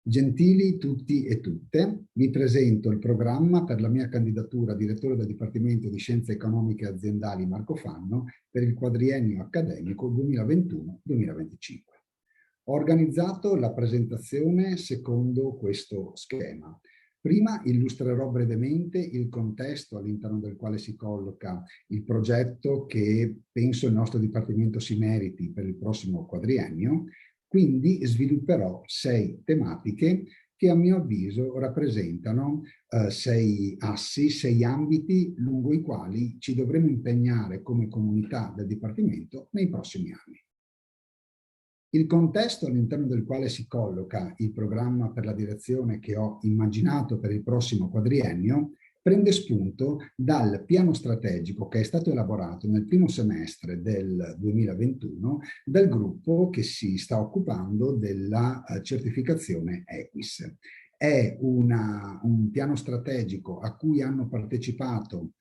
Gentili tutti e tutte, vi presento il programma per la mia candidatura a direttore del Dipartimento di Scienze Economiche e Aziendali Marco Fanno per il quadriennio accademico 2021-2025. Ho organizzato la presentazione secondo questo schema. Prima illustrerò brevemente il contesto all'interno del quale si colloca il progetto che penso il nostro Dipartimento si meriti per il prossimo quadriennio. Quindi svilupperò 6 tematiche che a mio avviso rappresentano 6 assi, 6 ambiti lungo i quali ci dovremo impegnare come comunità del Dipartimento nei prossimi anni. Il contesto all'interno del quale si colloca il programma per la direzione che ho immaginato per il prossimo quadriennio prende spunto dal piano strategico che è stato elaborato nel primo semestre del 2021 dal gruppo che si sta occupando della certificazione EQUIS. È un piano strategico a cui hanno partecipato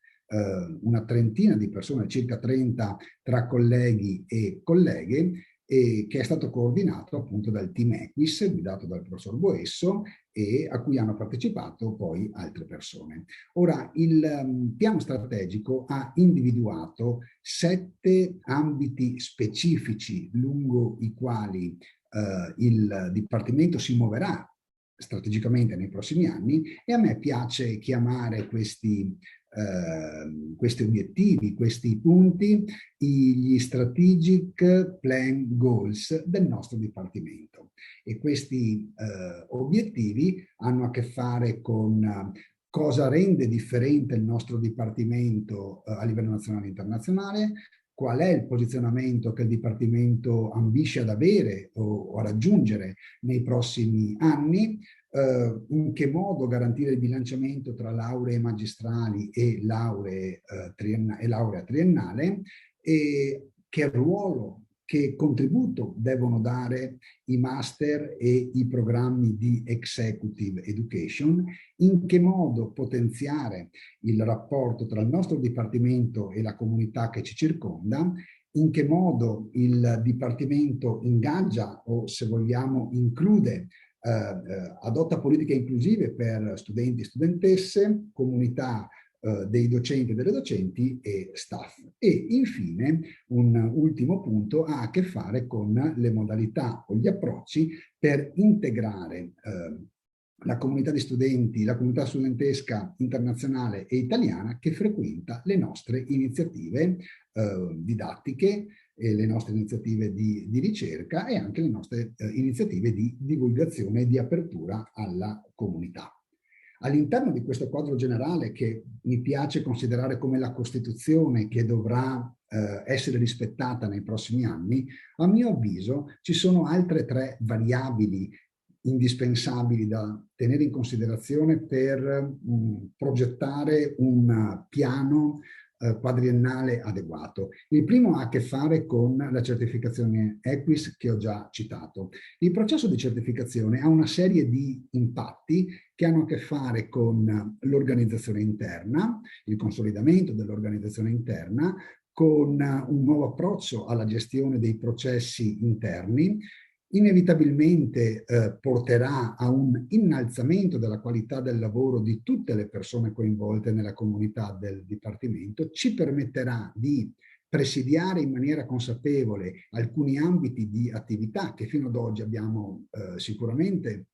una trentina di persone, circa 30 tra colleghi e colleghe, e che è stato coordinato appunto dal team EQUIS guidato dal professor Boesso e a cui hanno partecipato poi altre persone. Ora, il piano strategico ha individuato 7 ambiti specifici lungo i quali il Dipartimento si muoverà strategicamente nei prossimi anni, e a me piace chiamare questi obiettivi, questi punti, gli strategic plan goals del nostro Dipartimento. E questi obiettivi hanno a che fare con cosa rende differente il nostro Dipartimento a livello nazionale e internazionale, qual è il posizionamento che il Dipartimento ambisce ad avere o a raggiungere nei prossimi anni, in che modo garantire il bilanciamento tra lauree magistrali e laurea triennale, e che ruolo, che contributo devono dare i master e i programmi di executive education, in che modo potenziare il rapporto tra il nostro Dipartimento e la comunità che ci circonda, in che modo il Dipartimento ingaggia o, se vogliamo, include, adotta politiche inclusive per studenti e studentesse, comunità dei docenti e delle docenti e staff. E infine un ultimo punto ha a che fare con le modalità o gli approcci per integrare la comunità di studenti, la comunità studentesca internazionale e italiana che frequenta le nostre iniziative didattiche, e le nostre iniziative di ricerca e anche le nostre iniziative di divulgazione e di apertura alla comunità. All'interno di questo quadro generale, che mi piace considerare come la Costituzione che dovrà essere rispettata nei prossimi anni, a mio avviso ci sono altre 3 variabili indispensabili da tenere in considerazione per progettare un piano quadriennale adeguato. Il primo ha a che fare con la certificazione EQUIS che ho già citato. Il processo di certificazione ha una serie di impatti che hanno a che fare con l'organizzazione interna, il consolidamento dell'organizzazione interna, con un nuovo approccio alla gestione dei processi interni. Inevitabilmente porterà a un innalzamento della qualità del lavoro di tutte le persone coinvolte nella comunità del Dipartimento, ci permetterà di presidiare in maniera consapevole alcuni ambiti di attività che fino ad oggi abbiamo sicuramente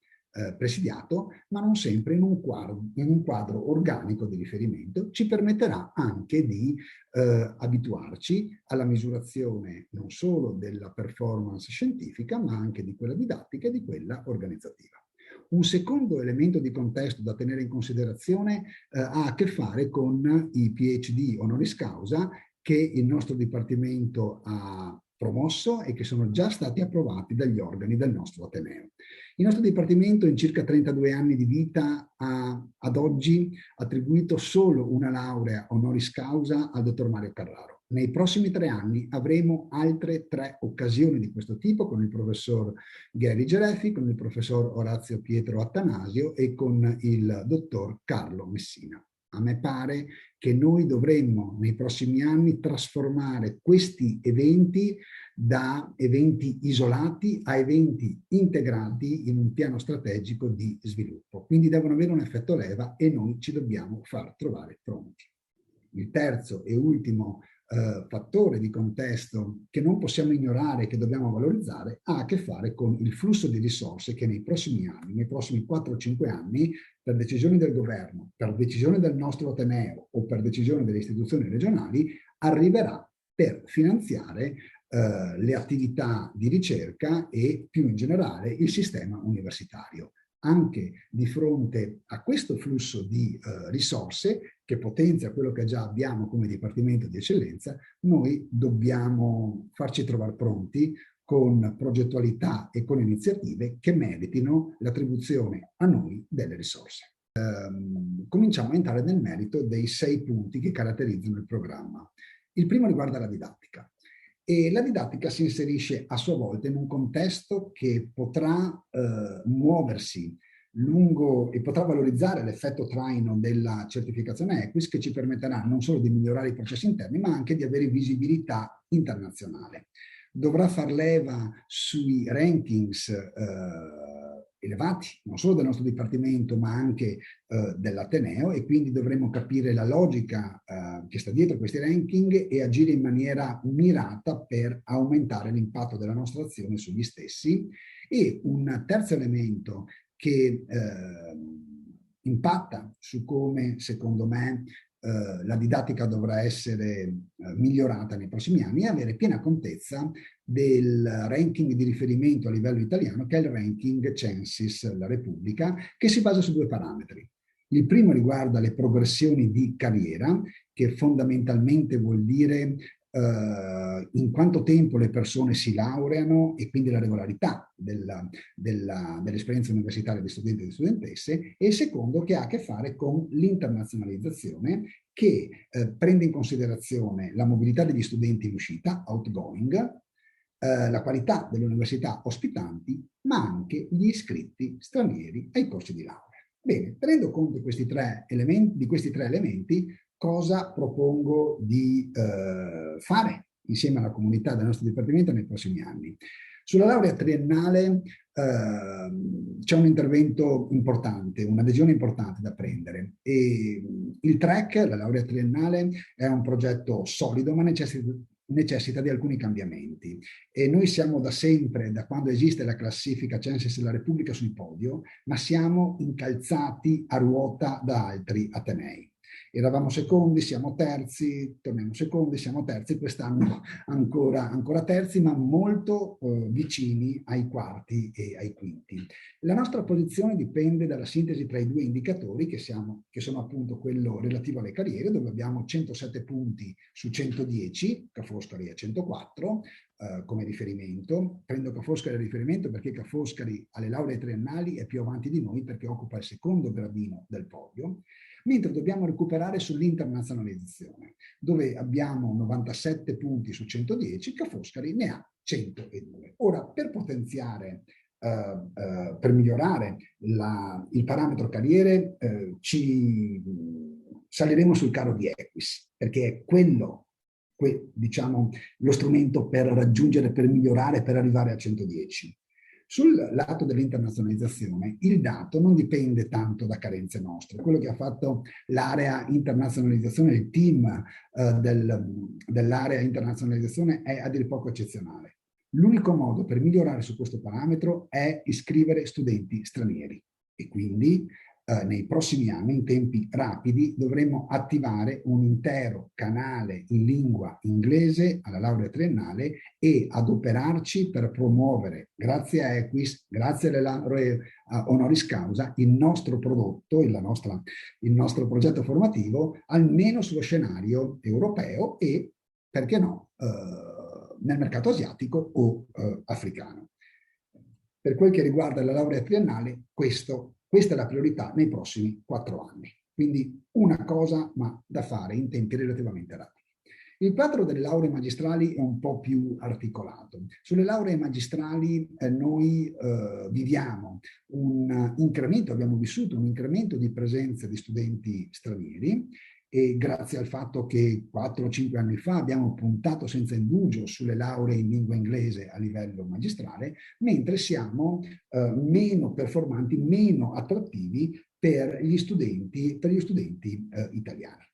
presidiato, ma non sempre in un quadro organico di riferimento. Ci permetterà anche di abituarci alla misurazione non solo della performance scientifica, ma anche di quella didattica e di quella organizzativa. Un secondo elemento di contesto da tenere in considerazione ha a che fare con i PhD honoris causa che il nostro Dipartimento ha promosso e che sono già stati approvati dagli organi del nostro Ateneo. Il nostro Dipartimento in circa 32 anni di vita ha ad oggi attribuito solo una laurea honoris causa al dottor Mario Carraro. Nei prossimi 3 anni avremo altre 3 occasioni di questo tipo con il professor Gary Gereffi, con il professor Orazio Pietro Attanasio e con il dottor Carlo Messina. A me pare che noi dovremmo nei prossimi anni trasformare questi eventi da eventi isolati a eventi integrati in un piano strategico di sviluppo. Quindi devono avere un effetto leva e noi ci dobbiamo far trovare pronti. Il terzo e ultimo fattore di contesto che non possiamo ignorare e che dobbiamo valorizzare ha a che fare con il flusso di risorse che nei prossimi anni, nei prossimi 4-5 anni, per decisioni del governo, per decisione del nostro Ateneo o per decisione delle istituzioni regionali, arriverà per finanziare le attività di ricerca e più in generale il sistema universitario. Anche di fronte a questo flusso di risorse che potenzia quello che già abbiamo come Dipartimento di Eccellenza, noi dobbiamo farci trovare pronti con progettualità e con iniziative che meritino l'attribuzione a noi delle risorse. Cominciamo a entrare nel merito dei 6 punti che caratterizzano il programma. Il primo riguarda la didattica. E la didattica si inserisce a sua volta in un contesto che potrà muoversi lungo e potrà valorizzare l'effetto traino della certificazione EQUIS, che ci permetterà non solo di migliorare i processi interni, ma anche di avere visibilità internazionale. Dovrà far leva sui rankings elevati, non solo del nostro Dipartimento, ma anche dell'Ateneo, e quindi dovremo capire la logica che sta dietro questi ranking e agire in maniera mirata per aumentare l'impatto della nostra azione sugli stessi. E un terzo elemento che impatta su come, secondo me, la didattica dovrà essere migliorata nei prossimi anni è avere piena contezza del ranking di riferimento a livello italiano, che è il ranking Censis La Repubblica, che si basa su 2 parametri. Il primo riguarda le progressioni di carriera, che fondamentalmente vuol dire in quanto tempo le persone si laureano e quindi la regolarità dell'esperienza universitaria di studenti e di studentesse, e il secondo che ha a che fare con l'internazionalizzazione, che prende in considerazione la mobilità degli studenti in uscita, outgoing, la qualità delle università ospitanti, ma anche gli iscritti stranieri ai corsi di laurea. Bene, tenendo conto di questi 3 elementi, cosa propongo di fare insieme alla comunità del nostro Dipartimento nei prossimi anni? Sulla laurea triennale c'è un intervento importante, un'adesione importante da prendere. E il track, la laurea triennale, è un progetto solido, ma necessita di alcuni cambiamenti. E noi siamo da sempre, da quando esiste la classifica Censis della Repubblica, sul podio, ma siamo incalzati a ruota da altri atenei. Eravamo secondi, siamo terzi, torniamo secondi, siamo terzi, quest'anno ancora terzi, ma molto vicini ai quarti e ai quinti. La nostra posizione dipende dalla sintesi tra i 2 indicatori che sono appunto quello relativo alle carriere, dove abbiamo 107 punti su 110, Ca' Foscari è 104, come riferimento. Prendo Ca' Foscari a riferimento perché Ca' Foscari alle lauree triennali è più avanti di noi, perché occupa il secondo gradino del podio, mentre dobbiamo recuperare sull'internazionalizzazione, dove abbiamo 97 punti su 110, Ca' Foscari ne ha 102. Ora, per potenziare, per migliorare il parametro carriere, saliremo sul carro di EQUIS, perché è quello, diciamo, lo strumento per raggiungere, per migliorare, per arrivare a 110. Sul lato dell'internazionalizzazione, il dato non dipende tanto da carenze nostre. Quello che ha fatto l'area internazionalizzazione, il team dell'area internazionalizzazione, è a dir poco eccezionale. L'unico modo per migliorare su questo parametro è iscrivere studenti stranieri, e quindi nei prossimi anni, in tempi rapidi, dovremo attivare un intero canale in lingua inglese alla laurea triennale e adoperarci per promuovere, grazie a EQUIS, grazie alle lauree honoris causa, il nostro prodotto, il nostro progetto formativo, almeno sullo scenario europeo e, perché no, nel mercato asiatico o africano. Per quel che riguarda la laurea triennale, questa è la priorità nei prossimi 4 anni. Quindi una cosa, ma da fare in tempi relativamente rapidi. Il quadro delle lauree magistrali è un po' più articolato. Sulle lauree magistrali noi viviamo un incremento, abbiamo vissuto un incremento di presenza di studenti stranieri, e grazie al fatto che 4 o 5 anni fa abbiamo puntato senza indugio sulle lauree in lingua inglese a livello magistrale, mentre siamo meno performanti, meno attrattivi per gli studenti italiani.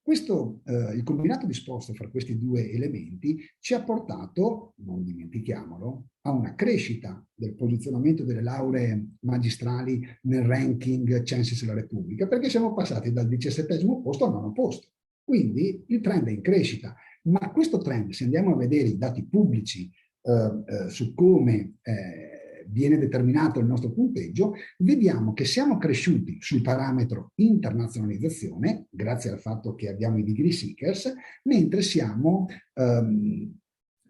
Il combinato disposto fra questi due elementi ci ha portato, non dimentichiamolo, a una crescita del posizionamento delle lauree magistrali nel ranking Censis della Repubblica, perché siamo passati dal 17° posto al 9° posto. Quindi il trend è in crescita, ma questo trend, se andiamo a vedere i dati pubblici su come viene determinato il nostro punteggio, vediamo che siamo cresciuti sul parametro internazionalizzazione, grazie al fatto che abbiamo i degree seekers, mentre siamo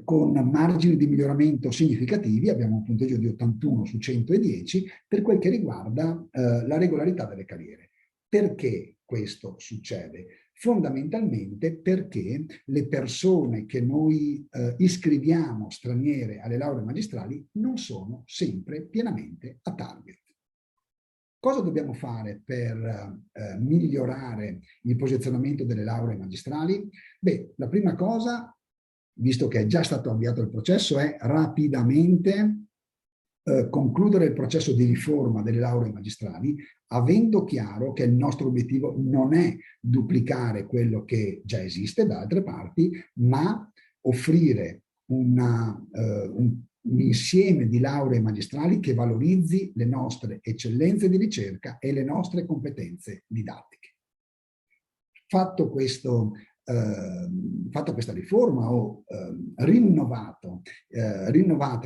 con margini di miglioramento significativi, abbiamo un punteggio di 81 su 110 per quel che riguarda la regolarità delle carriere. Perché questo succede? Fondamentalmente perché le persone che noi iscriviamo straniere alle lauree magistrali non sono sempre pienamente a target. Cosa dobbiamo fare per migliorare il posizionamento delle lauree magistrali? Beh, la prima cosa, visto che è già stato avviato il processo, è rapidamente concludere il processo di riforma delle lauree magistrali, avendo chiaro che il nostro obiettivo non è duplicare quello che già esiste da altre parti, ma offrire un insieme di lauree magistrali che valorizzi le nostre eccellenze di ricerca e le nostre competenze didattiche. Fatta questa riforma o rinnovate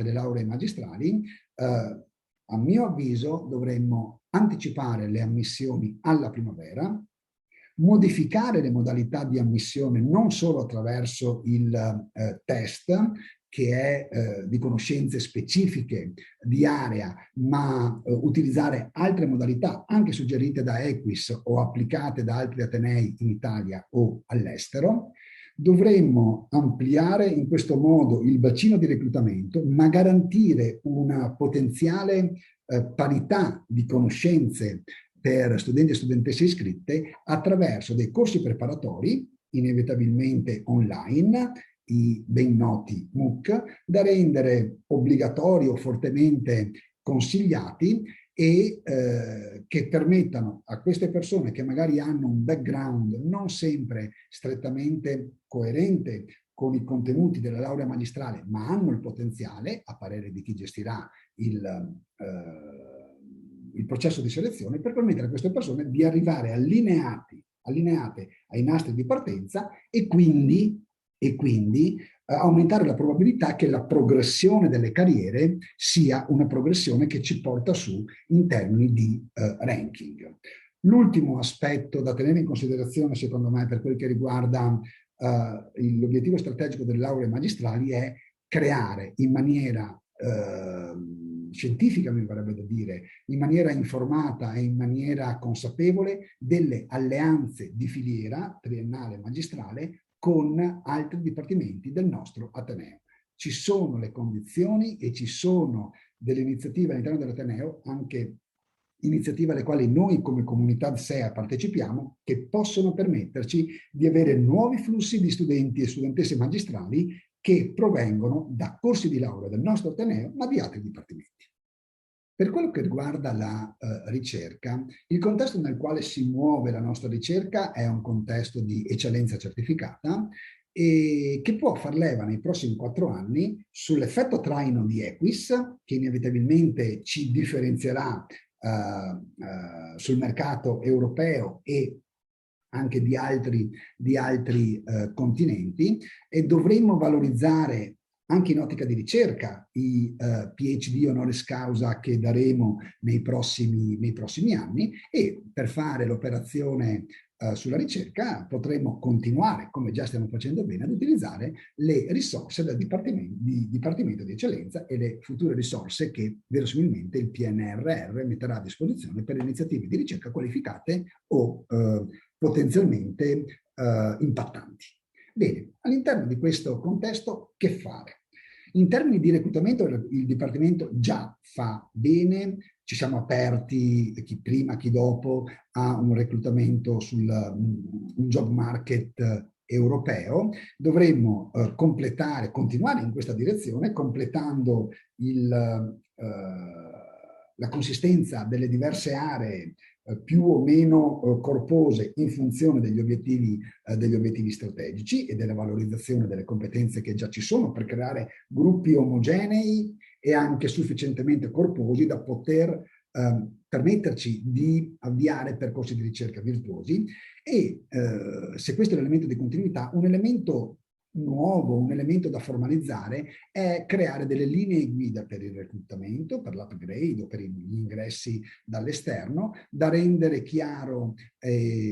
le lauree magistrali, a mio avviso dovremmo anticipare le ammissioni alla primavera, modificare le modalità di ammissione non solo attraverso il test, che è di conoscenze specifiche di area, ma utilizzare altre modalità anche suggerite da Equis o applicate da altri atenei in Italia o all'estero. Dovremmo ampliare in questo modo il bacino di reclutamento, ma garantire una potenziale parità di conoscenze per studenti e studentesse iscritte attraverso dei corsi preparatori, inevitabilmente online, i ben noti MOOC, da rendere obbligatori o fortemente consigliati e che permettano a queste persone che magari hanno un background non sempre strettamente coerente con i contenuti della laurea magistrale, ma hanno il potenziale, a parere di chi gestirà il processo di selezione, per permettere a queste persone di arrivare allineate ai nastri di partenza e quindi aumentare la probabilità che la progressione delle carriere sia una progressione che ci porta su in termini di ranking. L'ultimo aspetto da tenere in considerazione, secondo me, per quel che riguarda l'obiettivo strategico delle lauree magistrali è creare in maniera scientifica, mi verrebbe da dire, in maniera informata e in maniera consapevole, delle alleanze di filiera triennale magistrale con altri dipartimenti del nostro Ateneo. Ci sono le condizioni e ci sono delle iniziative all'interno dell'Ateneo, anche iniziative alle quali noi come comunità SEA partecipiamo, che possono permetterci di avere nuovi flussi di studenti e studentesse magistrali che provengono da corsi di laurea del nostro Ateneo, ma di altri dipartimenti. Per quello che riguarda la ricerca, il contesto nel quale si muove la nostra ricerca è un contesto di eccellenza certificata e che può far leva nei prossimi 4 anni sull'effetto traino di Equis, che inevitabilmente ci differenzierà sul mercato europeo e anche di altri continenti, e dovremmo valorizzare anche in ottica di ricerca i PhD honoris causa che daremo nei prossimi anni, e per fare l'operazione sulla ricerca potremo continuare, come già stiamo facendo bene, ad utilizzare le risorse del Dipartimento di Eccellenza e le future risorse che verosimilmente il PNRR metterà a disposizione per iniziative di ricerca qualificate o potenzialmente impattanti. Bene, all'interno di questo contesto che fare? In termini di reclutamento il Dipartimento già fa bene, ci siamo aperti, chi prima, chi dopo, a un reclutamento sul un job market europeo. Dovremmo continuare in questa direzione, completando la consistenza delle diverse aree più o meno corpose in funzione degli obiettivi strategici e della valorizzazione delle competenze che già ci sono per creare gruppi omogenei e anche sufficientemente corposi da poter permetterci di avviare percorsi di ricerca virtuosi e se questo è l'elemento di continuità, un elemento nuovo, un elemento da formalizzare è creare delle linee guida per il reclutamento, per l'upgrade o per gli ingressi dall'esterno, da rendere chiaro,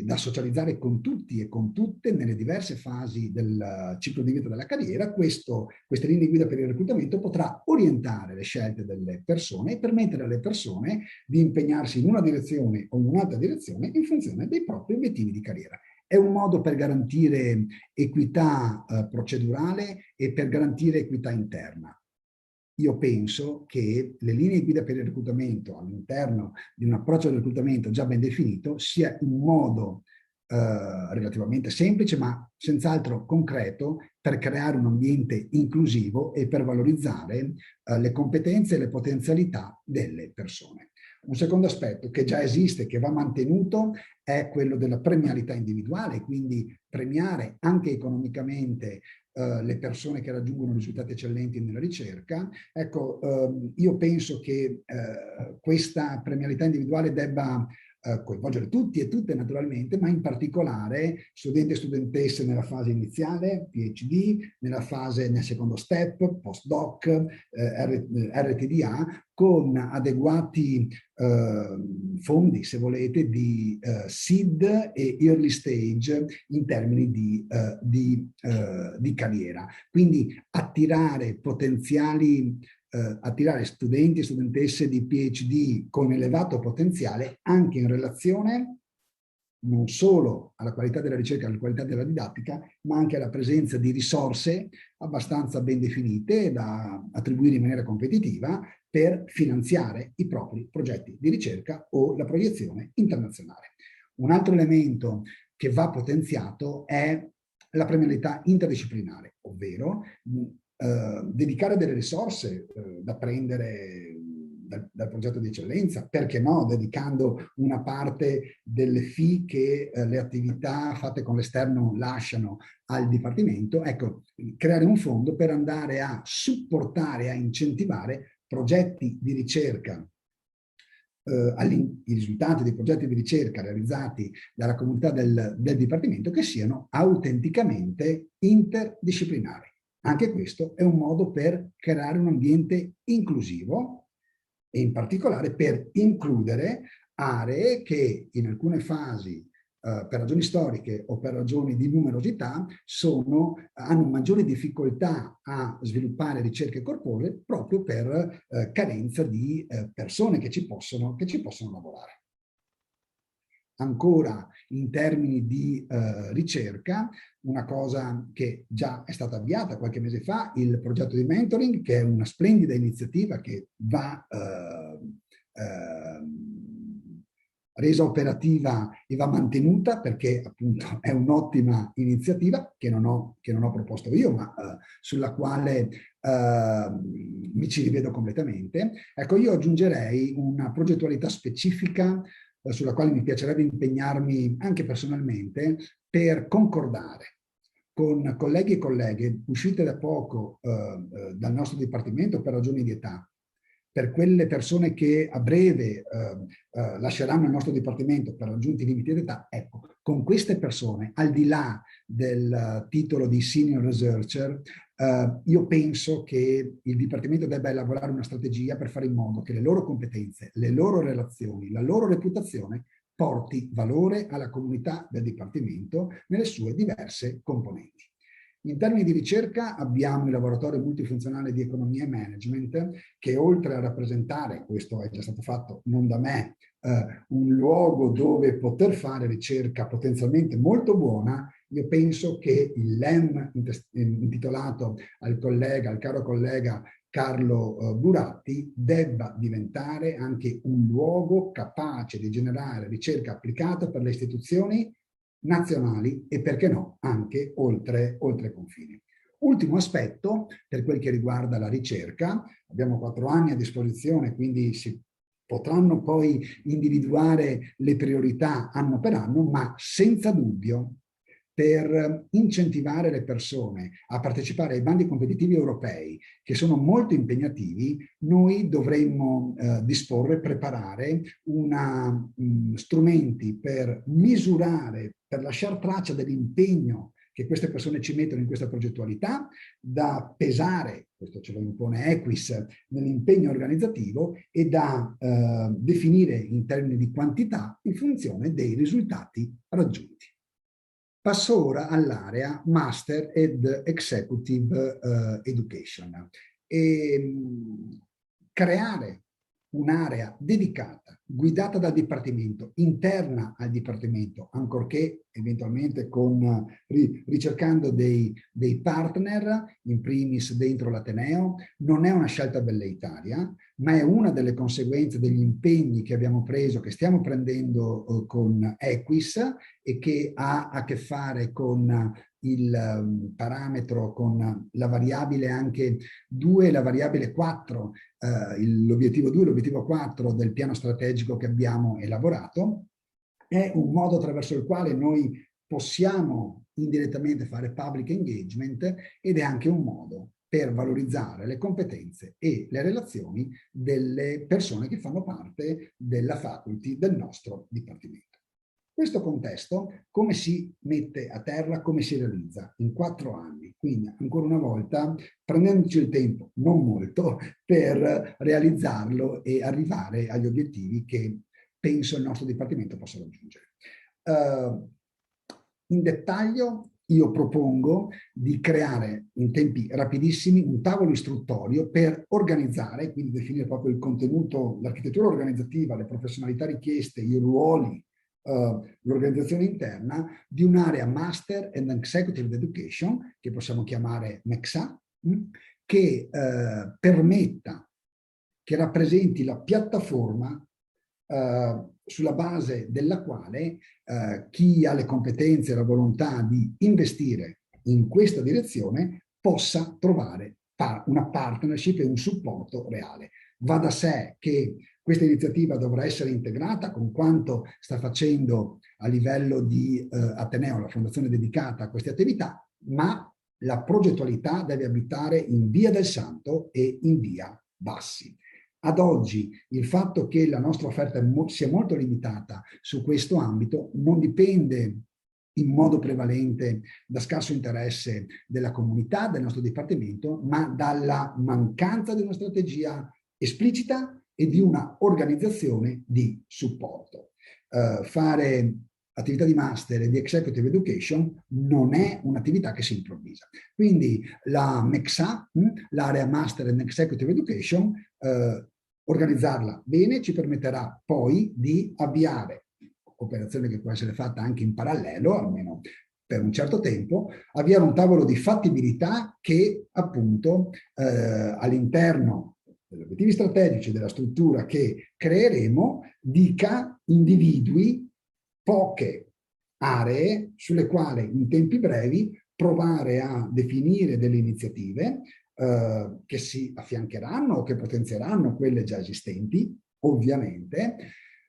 da socializzare con tutti e con tutte nelle diverse fasi del ciclo di vita della carriera. Queste linee guida per il reclutamento potrà orientare le scelte delle persone e permettere alle persone di impegnarsi in una direzione o in un'altra direzione in funzione dei propri obiettivi di carriera. È un modo per garantire equità procedurale e per garantire equità interna. Io penso che le linee guida per il reclutamento all'interno di un approccio al reclutamento già ben definito sia un modo relativamente semplice ma senz'altro concreto per creare un ambiente inclusivo e per valorizzare le competenze e le potenzialità delle persone. Un secondo aspetto che già esiste, che va mantenuto, è quello della premialità individuale, quindi premiare anche economicamente le persone che raggiungono risultati eccellenti nella ricerca. Ecco, io penso che questa premialità individuale debba coinvolgere tutti e tutte naturalmente, ma in particolare studenti e studentesse nella fase iniziale, PhD, nel secondo step, postdoc, RTDA, con adeguati fondi, se volete, di seed e early stage in termini di carriera. Quindi attirare attirare studenti e studentesse di PhD con elevato potenziale anche in relazione non solo alla qualità della ricerca, alla qualità della didattica, ma anche alla presenza di risorse abbastanza ben definite da attribuire in maniera competitiva per finanziare i propri progetti di ricerca o la proiezione internazionale. Un altro elemento che va potenziato è la premialità interdisciplinare, ovvero dedicare delle risorse da prendere dal progetto di eccellenza, perché no, dedicando una parte delle fee che le attività fatte con l'esterno lasciano al Dipartimento, ecco, creare un fondo per andare a supportare, a incentivare progetti di ricerca, i risultati dei progetti di ricerca realizzati dalla comunità del Dipartimento che siano autenticamente interdisciplinari. Anche questo è un modo per creare un ambiente inclusivo e in particolare per includere aree che in alcune fasi per ragioni storiche o per ragioni di numerosità hanno maggiori difficoltà a sviluppare ricerche corporee proprio per carenza di persone che ci possono lavorare. Ancora in termini di ricerca, una cosa che già è stata avviata qualche mese fa, il progetto di mentoring, che è una splendida iniziativa che va resa operativa e va mantenuta perché appunto è un'ottima iniziativa che non ho proposto io, ma sulla quale mi ci rivedo completamente. Ecco, io aggiungerei una progettualità specifica sulla quale mi piacerebbe impegnarmi anche personalmente per concordare con colleghi e colleghe uscite da poco dal nostro dipartimento per ragioni di età, per quelle persone che a breve lasceranno il nostro dipartimento per raggiunti limiti di età, ecco, con queste persone, al di là del titolo di senior researcher, io penso che il Dipartimento debba elaborare una strategia per fare in modo che le loro competenze, le loro relazioni, la loro reputazione porti valore alla comunità del Dipartimento nelle sue diverse componenti. In termini di ricerca abbiamo il laboratorio multifunzionale di economia e management che oltre a rappresentare, questo è già stato fatto non da me, un luogo dove poter fare ricerca potenzialmente molto buona, io penso che il LEM intitolato al caro collega Carlo Buratti debba diventare anche un luogo capace di generare ricerca applicata per le istituzioni nazionali e, perché no, anche oltre confini. Ultimo aspetto, per quel che riguarda la ricerca, abbiamo 4 anni a disposizione, quindi si potranno poi individuare le priorità anno per anno, ma senza dubbio per incentivare le persone a partecipare ai bandi competitivi europei, che sono molto impegnativi, noi dovremmo disporre, preparare strumenti per misurare, per lasciare traccia dell'impegno che queste persone ci mettono in questa progettualità, da pesare, questo ce lo impone Equis, nell'impegno organizzativo e da definire in termini di quantità in funzione dei risultati raggiunti. Passo ora all'area Master ed Executive Education. Creare un'area dedicata, guidata dal Dipartimento, interna al Dipartimento, ancorché eventualmente ricercando dei partner, in primis dentro l'Ateneo, non è una scelta velleitaria, ma è una delle conseguenze degli impegni che abbiamo preso, che stiamo prendendo con Equis e che ha a che fare con il parametro, con la variabile anche 2 e la variabile 4, l'obiettivo 2 e l'obiettivo 4 del piano strategico che abbiamo elaborato. È un modo attraverso il quale noi possiamo indirettamente fare public engagement ed è anche un modo per valorizzare le competenze e le relazioni delle persone che fanno parte della faculty del nostro dipartimento. Questo contesto come si mette a terra, come si realizza? In 4 anni, quindi ancora una volta prendendoci il tempo, non molto, per realizzarlo e arrivare agli obiettivi che penso il nostro dipartimento possa raggiungere. In dettaglio io propongo di creare in tempi rapidissimi un tavolo istruttorio per organizzare, quindi definire proprio il contenuto, l'architettura organizzativa, le professionalità richieste, i ruoli, l'organizzazione interna di un'area Master and Executive Education, che possiamo chiamare MEXA, che permetta, che rappresenti la piattaforma sulla base della quale chi ha le competenze e la volontà di investire in questa direzione possa trovare una partnership e un supporto reale. Va da sé che questa iniziativa dovrà essere integrata con quanto sta facendo a livello di Ateneo, la fondazione dedicata a queste attività, ma la progettualità deve abitare in Via del Santo e in Via Bassi. Ad oggi il fatto che la nostra offerta sia molto limitata su questo ambito non dipende in modo prevalente da scarso interesse della comunità, del nostro dipartimento, ma dalla mancanza di una strategia esplicita e di una organizzazione di supporto. Fare attività di master e di executive education non è un'attività che si improvvisa. Quindi la MEXA, l'area Master and Executive Education, organizzarla bene ci permetterà poi di avviare, operazione che può essere fatta anche in parallelo, almeno per un certo tempo, avviare un tavolo di fattibilità che appunto all'interno degli obiettivi strategici della struttura che creeremo individui poche aree sulle quali in tempi brevi provare a definire delle iniziative che si affiancheranno o che potenzieranno quelle già esistenti, ovviamente,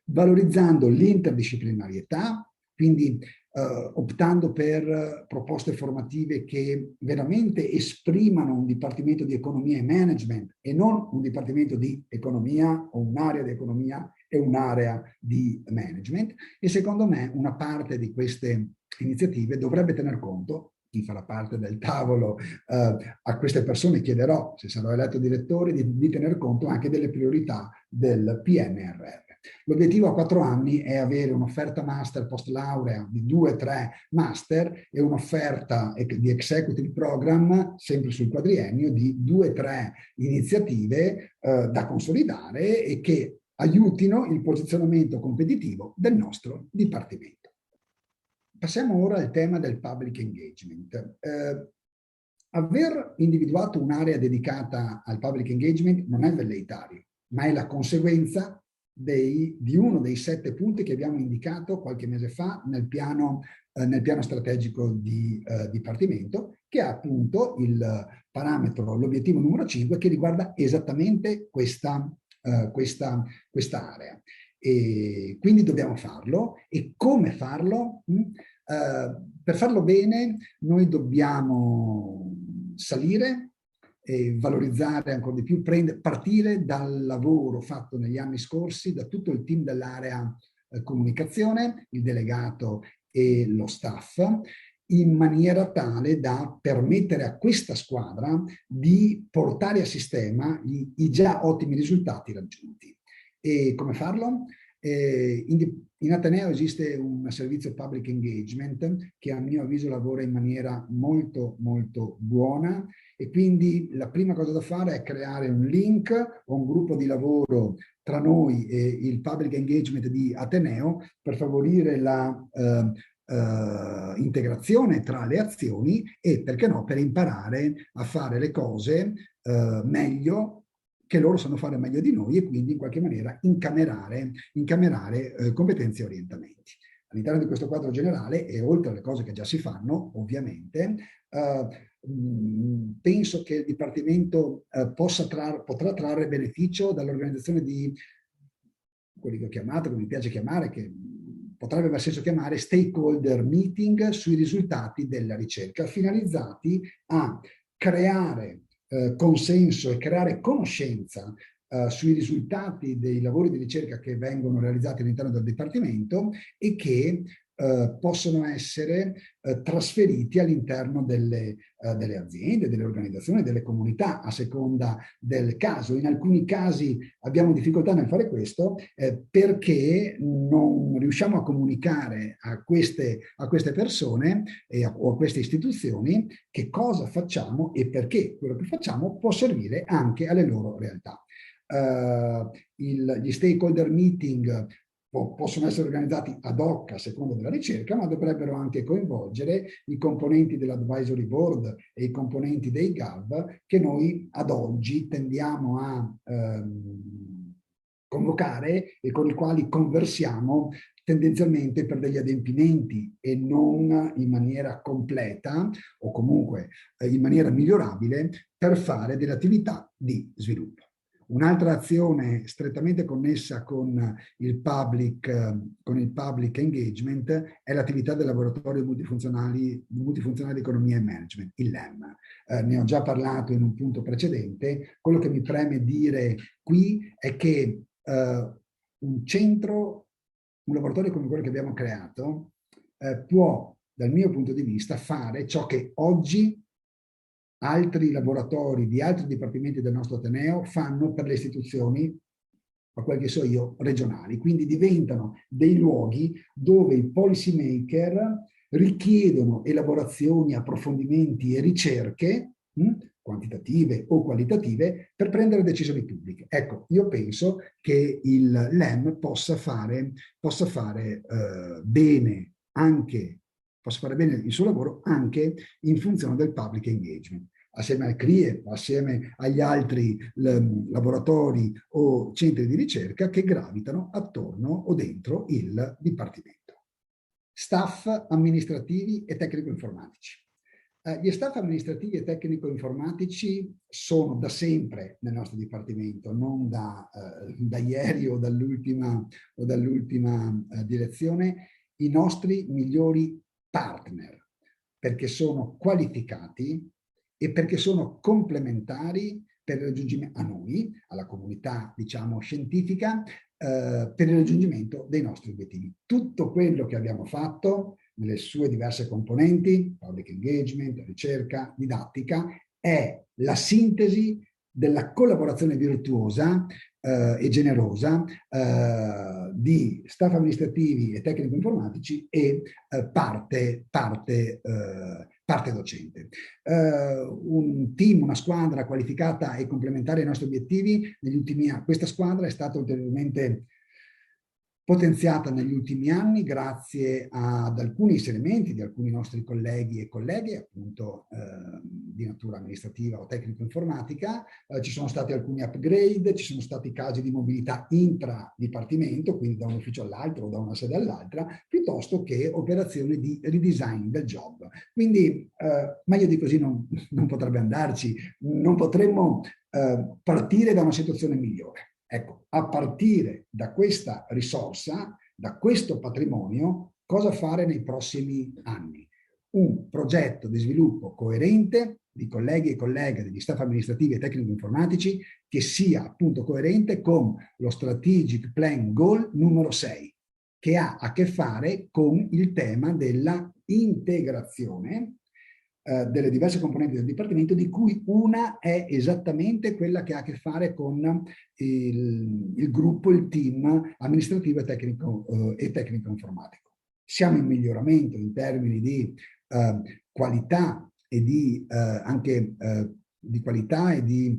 valorizzando l'interdisciplinarietà, quindi optando per proposte formative che veramente esprimano un dipartimento di economia e management e non un dipartimento di economia o un'area di economia e un'area di management. E secondo me una parte di queste iniziative dovrebbe tener conto, chi farà parte del tavolo, a queste persone chiederò, se sarò eletto direttore, di tener conto anche delle priorità del PNRR. L'obiettivo a 4 anni è avere un'offerta master post laurea di 2-3 master e un'offerta di executive program, sempre sul quadriennio, di 2-3 iniziative da consolidare e che aiutino il posizionamento competitivo del nostro dipartimento. Passiamo ora al tema del public engagement. Aver individuato un'area dedicata al public engagement non è velleitario, ma è la conseguenza di uno dei 7 punti che abbiamo indicato qualche mese fa nel piano strategico di Dipartimento, che ha appunto il parametro, l'obiettivo numero 5, che riguarda esattamente questa area. E quindi dobbiamo farlo. E come farlo? Per farlo bene noi dobbiamo salire e valorizzare ancora di più, partire dal lavoro fatto negli anni scorsi da tutto il team dell'area comunicazione, il delegato e lo staff, in maniera tale da permettere a questa squadra di portare a sistema i già ottimi risultati raggiunti. E come farlo? In Ateneo esiste un servizio public engagement che a mio avviso lavora in maniera molto molto buona, e quindi la prima cosa da fare è creare un link o un gruppo di lavoro tra noi e il public engagement di Ateneo per favorire la integrazione tra le azioni e, perché no, per imparare a fare le cose meglio, che loro sanno fare meglio di noi, e quindi in qualche maniera incamerare competenze e orientamenti. All'interno di questo quadro generale, e oltre alle cose che già si fanno, ovviamente, penso che il Dipartimento potrà trarre beneficio dall'organizzazione di quelli che ho chiamato, che mi piace chiamare, che potrebbe aver senso chiamare stakeholder meeting sui risultati della ricerca, finalizzati a creare consenso e creare conoscenza sui risultati dei lavori di ricerca che vengono realizzati all'interno del Dipartimento e che possono essere trasferiti all'interno delle aziende, delle organizzazioni, delle comunità, a seconda del caso. In alcuni casi abbiamo difficoltà nel fare questo perché non riusciamo a comunicare a queste persone o a queste istituzioni che cosa facciamo e perché quello che facciamo può servire anche alle loro realtà. Gli stakeholder meeting possono essere organizzati ad hoc a seconda della ricerca, ma dovrebbero anche coinvolgere i componenti dell'advisory board e i componenti dei GAV che noi ad oggi tendiamo a convocare e con i quali conversiamo tendenzialmente per degli adempimenti e non in maniera completa o comunque in maniera migliorabile per fare delle attività di sviluppo. Un'altra azione strettamente connessa con il public engagement è l'attività del laboratorio multifunzionale di economia e management, il LEM. Ne ho già parlato in un punto precedente. Quello che mi preme dire qui è che un laboratorio come quello che abbiamo creato può, dal mio punto di vista, fare ciò che oggi altri laboratori di altri dipartimenti del nostro Ateneo fanno per le istituzioni, a quel che so io, regionali. Quindi diventano dei luoghi dove i policy maker richiedono elaborazioni, approfondimenti e ricerche quantitative o qualitative per prendere decisioni pubbliche. Ecco, io penso che il LEM possa fare bene il suo lavoro anche in funzione del public engagement, assieme al CRIE, assieme agli altri laboratori o centri di ricerca che gravitano attorno o dentro il Dipartimento. Staff amministrativi e tecnico-informatici. Gli staff amministrativi e tecnico-informatici sono da sempre nel nostro Dipartimento, non da ieri o dall'ultima direzione, i nostri migliori partner, perché sono qualificati e perché sono complementari per il raggiungimento a noi, alla comunità, diciamo, scientifica, per il raggiungimento dei nostri obiettivi. Tutto quello che abbiamo fatto nelle sue diverse componenti, public engagement, ricerca, didattica, è la sintesi della collaborazione virtuosa e generosa di staff amministrativi e tecnico-informatici e parte docente. Un team, una squadra qualificata e complementare ai nostri obiettivi. Negli ultimi anni questa squadra è stata ulteriormente potenziata negli ultimi anni grazie ad alcuni inserimenti di alcuni nostri colleghi e colleghe, appunto di natura amministrativa o tecnico-informatica. Ci sono stati alcuni upgrade, ci sono stati casi di mobilità intra-dipartimento, quindi da un ufficio all'altro o da una sede all'altra, piuttosto che operazioni di redesign del job. Quindi meglio di così non potrebbe andarci, non potremmo partire da una situazione migliore. Ecco, a partire da questa risorsa, da questo patrimonio, cosa fare nei prossimi anni? Un progetto di sviluppo coerente di colleghi e colleghe degli staff amministrativi e tecnici informatici che sia appunto coerente con lo Strategic Plan Goal numero 6, che ha a che fare con il tema della integrazione delle diverse componenti del Dipartimento, di cui una è esattamente quella che ha a che fare con il gruppo, il team amministrativo e tecnico informatico. Siamo in miglioramento in termini di qualità e di anche di qualità e di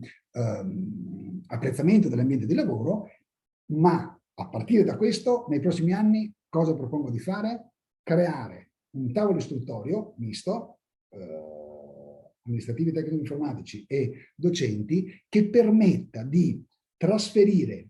apprezzamento dell'ambiente di lavoro, ma a partire da questo, nei prossimi anni, cosa propongo di fare? Creare un tavolo istruttorio misto, amministrativi, tecnici informatici e docenti, che permetta di trasferire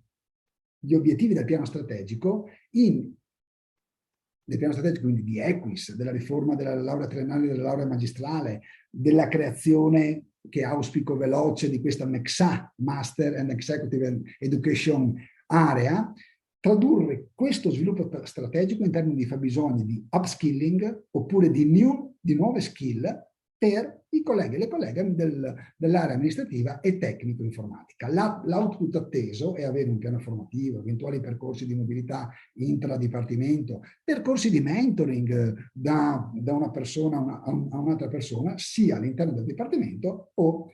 gli obiettivi del piano strategico del piano strategico, quindi di Equis, della riforma della laurea triennale e della laurea magistrale, della creazione che auspico veloce di questa MEXA, Master and Executive Education Area, tradurre questo sviluppo strategico in termini di fabbisogni di upskilling oppure di nuove skill per i colleghi e le colleghe dell'area amministrativa e tecnico-informatica. L'output atteso è avere un piano formativo, eventuali percorsi di mobilità intradipartimento, percorsi di mentoring da una persona a un'altra persona, sia all'interno del dipartimento o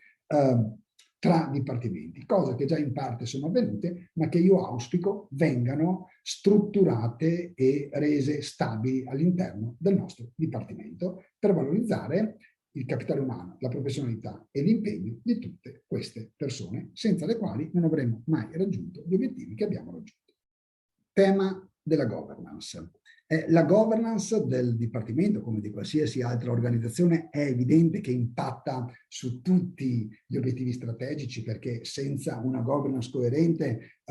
tra dipartimenti, cose che già in parte sono avvenute, ma che io auspico vengano strutturate e rese stabili all'interno del nostro dipartimento per valorizzare il capitale umano, la professionalità e l'impegno di tutte queste persone, senza le quali non avremmo mai raggiunto gli obiettivi che abbiamo raggiunto. Tema della governance. La governance del Dipartimento, come di qualsiasi altra organizzazione, è evidente che impatta su tutti gli obiettivi strategici, perché senza una governance coerente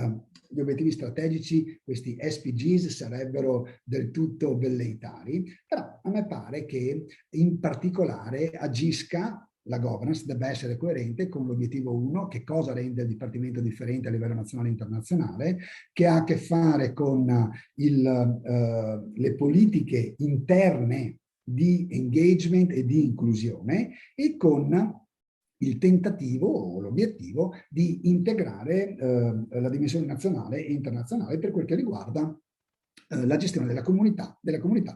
gli obiettivi strategici, questi SPGs, sarebbero del tutto velleitari. Però a me pare che in particolare agisca la governance, debba essere coerente con l'obiettivo 1, che cosa rende il Dipartimento differente a livello nazionale e internazionale, che ha a che fare con le politiche interne di engagement e di inclusione e con il tentativo o l'obiettivo di integrare la dimensione nazionale e internazionale per quel che riguarda la gestione della comunità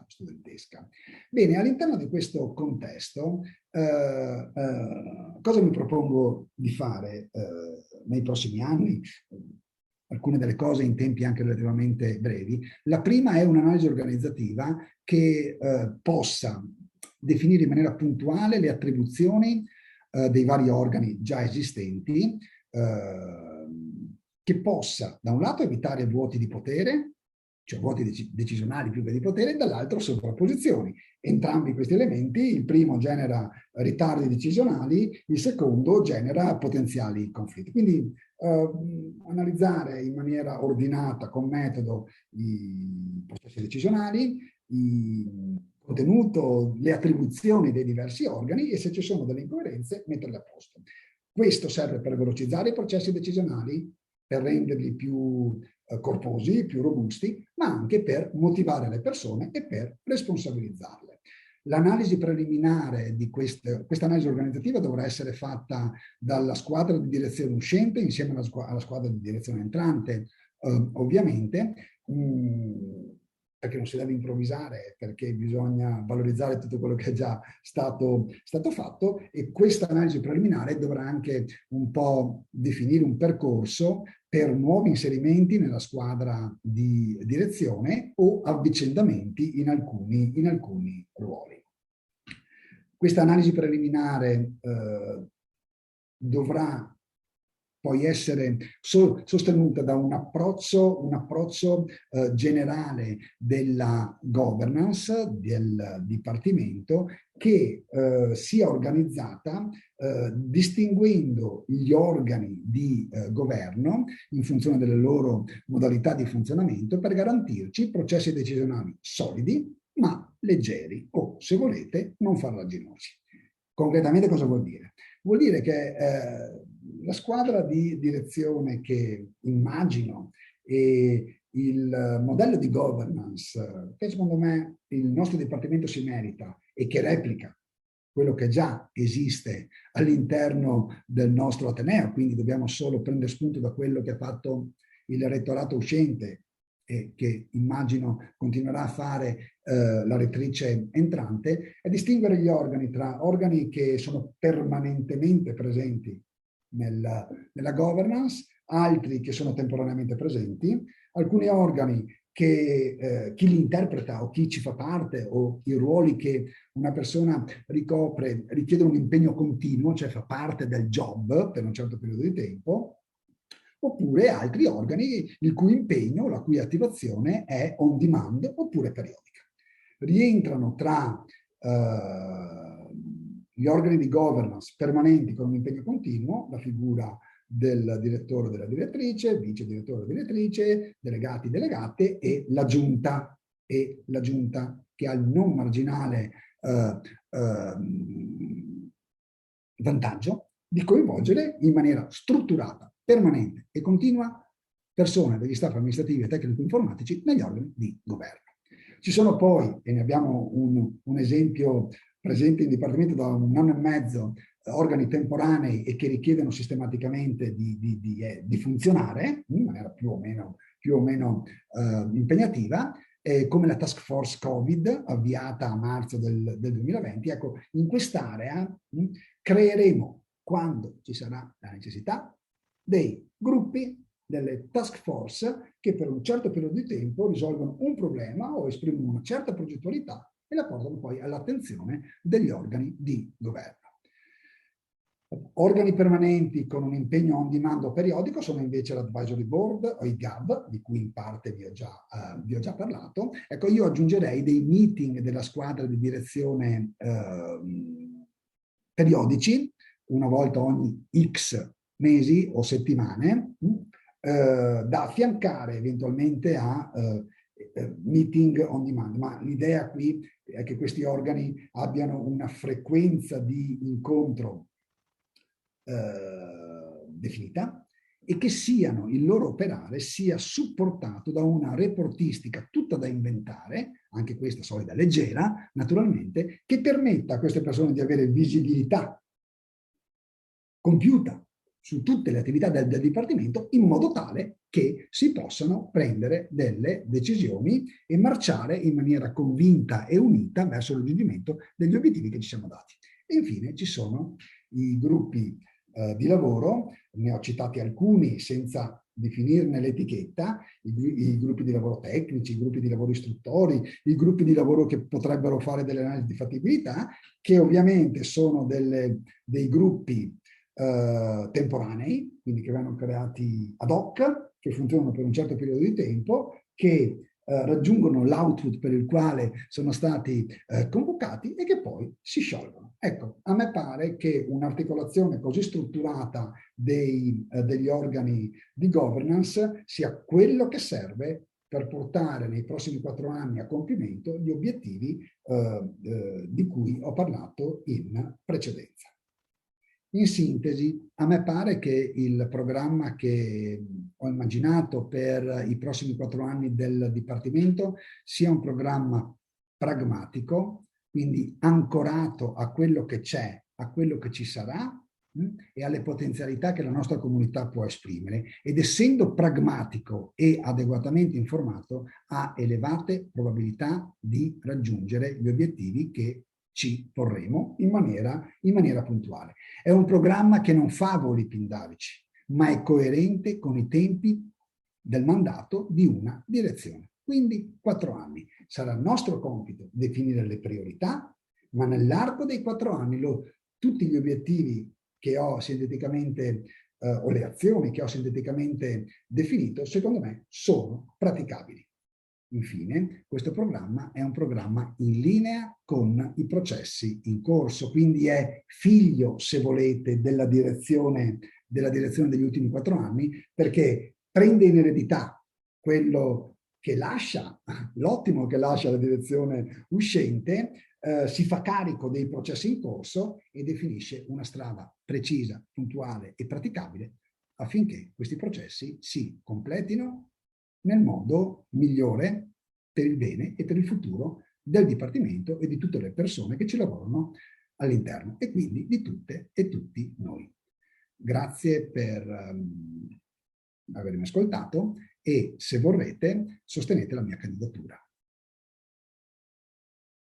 studentesca. Bene, all'interno di questo contesto, cosa mi propongo di fare nei prossimi anni? Alcune delle cose in tempi anche relativamente brevi. La prima è un'analisi organizzativa che possa definire in maniera puntuale le attribuzioni dei vari organi già esistenti, che possa da un lato evitare vuoti di potere, cioè vuoti decisionali più che di potere, e dall'altro sovrapposizioni. Entrambi questi elementi, il primo genera ritardi decisionali, il secondo genera potenziali conflitti. Quindi analizzare in maniera ordinata, con metodo, i processi decisionali, il contenuto, le attribuzioni dei diversi organi e se ci sono delle incoerenze metterle a posto. Questo serve per velocizzare i processi decisionali, per renderli più corposi, più robusti, ma anche per motivare le persone e per responsabilizzarle. L'analisi preliminare di questa analisi organizzativa dovrà essere fatta dalla squadra di direzione uscente insieme alla squadra di direzione entrante, ovviamente, perché non si deve improvvisare, perché bisogna valorizzare tutto quello che è già stato fatto, e questa analisi preliminare dovrà anche un po' definire un percorso per nuovi inserimenti nella squadra di direzione o avvicendamenti in alcuni ruoli. Questa analisi preliminare dovrà poi essere sostenuta da un approccio generale della governance del Dipartimento che sia organizzata distinguendo gli organi di governo in funzione delle loro modalità di funzionamento per garantirci processi decisionali solidi ma leggeri o, se volete, non farraginosi. Concretamente cosa vuol dire? Vuol dire che la squadra di direzione che immagino e il modello di governance che secondo me il nostro Dipartimento si merita e che replica quello che già esiste all'interno del nostro Ateneo, quindi dobbiamo solo prendere spunto da quello che ha fatto il rettorato uscente e che immagino continuerà a fare la rettrice entrante, è distinguere gli organi tra organi che sono permanentemente presenti nella governance, altri che sono temporaneamente presenti, alcuni organi che chi li interpreta o chi ci fa parte o i ruoli che una persona ricopre richiedono un impegno continuo, cioè fa parte del job per un certo periodo di tempo, oppure altri organi il cui impegno, la cui attivazione è on demand oppure periodica. Rientrano tra gli organi di governance permanenti con un impegno continuo, la figura del direttore o della direttrice, vice direttore o direttrice, delegati, delegate e la giunta che ha il non marginale vantaggio di coinvolgere in maniera strutturata, permanente e continua persone degli staff amministrativi e tecnico-informatici negli organi di governo. Ci sono poi, e ne abbiamo un esempio presente in dipartimento da 1 anno e mezzo, organi temporanei e che richiedono sistematicamente di funzionare in maniera più o meno impegnativa, come la task force Covid avviata a marzo del 2020. Ecco, in quest'area creeremo, quando ci sarà la necessità, dei gruppi, delle task force che per un certo periodo di tempo risolvono un problema o esprimono una certa progettualità e la portano poi all'attenzione degli organi di governo. Organi permanenti con un impegno on demand o periodico sono invece l'advisory board o i GAB, di cui in parte vi ho già parlato. Ecco, io aggiungerei dei meeting della squadra di direzione periodici, una volta ogni X mesi o settimane, da affiancare eventualmente a meeting on demand. Ma l'idea qui è che questi organi abbiano una frequenza di incontro definita e che il loro operare sia supportato da una reportistica tutta da inventare, anche questa solida leggera, naturalmente, che permetta a queste persone di avere visibilità compiuta su tutte le attività del Dipartimento in modo tale che si possano prendere delle decisioni e marciare in maniera convinta e unita verso il raggiungimento degli obiettivi che ci siamo dati. E infine ci sono i gruppi di lavoro, ne ho citati alcuni senza definirne l'etichetta, i gruppi di lavoro tecnici, i gruppi di lavoro istruttori, i gruppi di lavoro che potrebbero fare delle analisi di fattibilità, che ovviamente sono dei gruppi temporanei, quindi che vengono creati ad hoc, che funzionano per un certo periodo di tempo, che raggiungono l'output per il quale sono stati convocati e che poi si sciolgono. Ecco, a me pare che un'articolazione così strutturata degli organi di governance sia quello che serve per portare nei prossimi 4 anni a compimento gli obiettivi di cui ho parlato in precedenza. In sintesi, a me pare che il programma che ho immaginato per i prossimi 4 anni del Dipartimento sia un programma pragmatico, quindi ancorato a quello che c'è, a quello che ci sarà e alle potenzialità che la nostra comunità può esprimere, ed essendo pragmatico e adeguatamente informato ha elevate probabilità di raggiungere gli obiettivi che ci porremo in maniera puntuale. È un programma che non fa voli pindavici, ma è coerente con i tempi del mandato di una direzione. Quindi 4 anni. Sarà il nostro compito definire le priorità, ma nell'arco dei 4 anni tutti gli obiettivi che ho sinteticamente o le azioni che ho sinteticamente definito, secondo me, sono praticabili. Infine, questo programma è un programma in linea con i processi in corso, quindi è figlio, se volete, della direzione degli ultimi 4 anni, perché prende in eredità quello che lascia, l'ottimo che lascia la direzione uscente, si fa carico dei processi in corso e definisce una strada precisa, puntuale e praticabile affinché questi processi si completino nel modo migliore per il bene e per il futuro del Dipartimento e di tutte le persone che ci lavorano all'interno e quindi di tutte e tutti noi. Grazie per avermi ascoltato e se vorrete sostenete la mia candidatura.